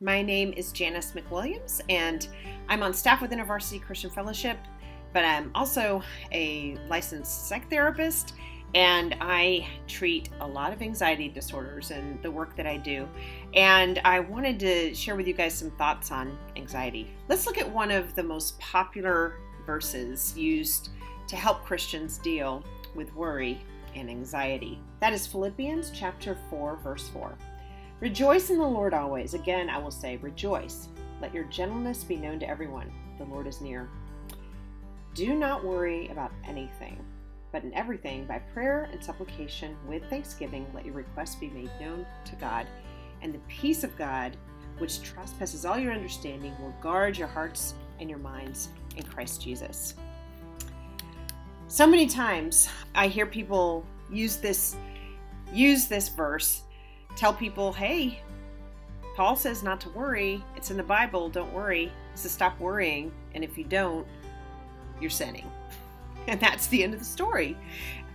My name is Janice McWilliams, and I'm on staff with InterVarsity Christian Fellowship, but I'm also a licensed psych therapist, and I treat a lot of anxiety disorders in the work that I do. And I wanted to share with you guys some thoughts on anxiety. Let's look at one of the most popular verses used to help Christians deal with worry and anxiety. That is Philippians chapter 4, verse 4. Rejoice in the Lord always. Again, I will say, rejoice. Let your gentleness be known to everyone. The Lord is near. Do not worry about anything, but in everything, by prayer and supplication, with thanksgiving, let your requests be made known to God. And the peace of God, which trespasses all your understanding, will guard your hearts and your minds in Christ Jesus. So many times I hear people use this verse, tell people, hey, Paul says not to worry. It's in the Bible. Don't worry. So stop worrying. And if you don't, you're sinning. And that's the end of the story.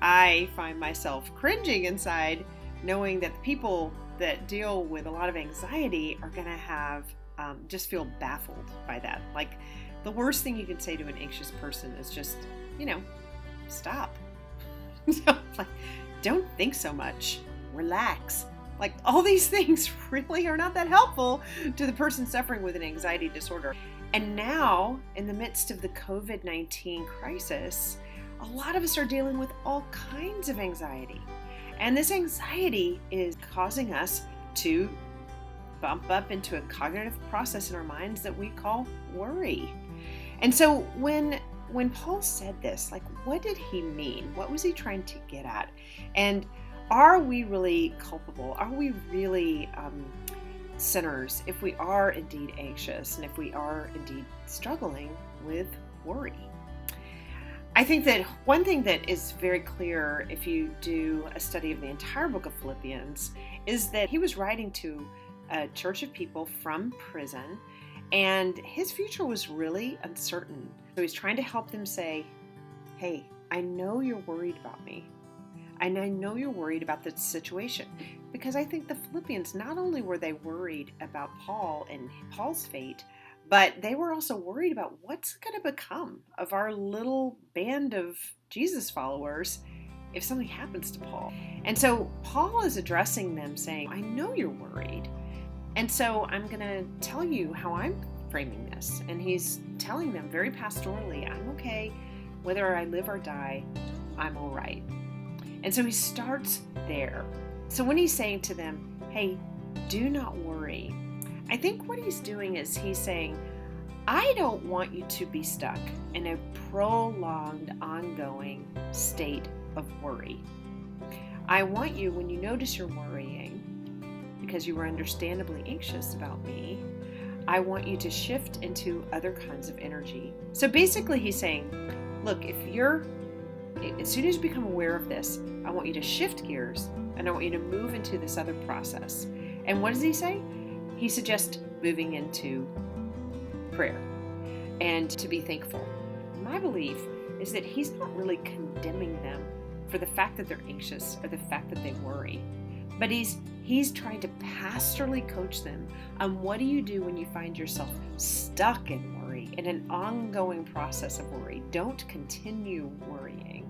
I find myself cringing inside knowing that the people that deal with a lot of anxiety are going to have just feel baffled by that. Like the worst thing you can say to an anxious person is just, stop. Like, don't think so much. Relax. Like all these things really are not that helpful to the person suffering with an anxiety disorder. And now, in the midst of the COVID-19 crisis, a lot of us are dealing with all kinds of anxiety. And this anxiety is causing us to bump up into a cognitive process in our minds that we call worry. And so when Paul said this, like, what did he mean? What was he trying to get at? And are we really culpable? Are we really sinners if we are indeed anxious and if we are indeed struggling with worry? I think that one thing that is very clear if you do a study of the entire book of Philippians is that he was writing to a church of people from prison, and his future was really uncertain. So he's trying to help them say, hey, I know you're worried about me. And I know you're worried about the situation, because I think the Philippians, not only were they worried about Paul and Paul's fate, but they were also worried about what's going to become of our little band of Jesus followers if something happens to Paul. And so Paul is addressing them saying, I know you're worried. And so I'm going to tell you how I'm framing this. And he's telling them very pastorally, I'm okay. Whether I live or die, I'm all right. And so he starts there. So when he's saying to them, hey, do not worry, I think what he's doing is he's saying, I don't want you to be stuck in a prolonged, ongoing state of worry. I want you, when you notice you're worrying, because you were understandably anxious about me, I want you to shift into other kinds of energy. So basically he's saying, look, as soon as you become aware of this, I want you to shift gears and I want you to move into this other process. And what does he say? He suggests moving into prayer and to be thankful. My belief is that he's not really condemning them for the fact that they're anxious or the fact that they worry, but he's trying to pastorally coach them on what do you do when you find yourself stuck in worry, in an ongoing process of worry. Don't continue worrying.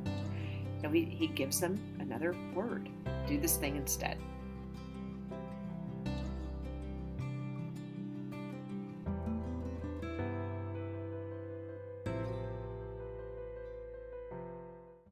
No, he gives them another word. Do this thing instead.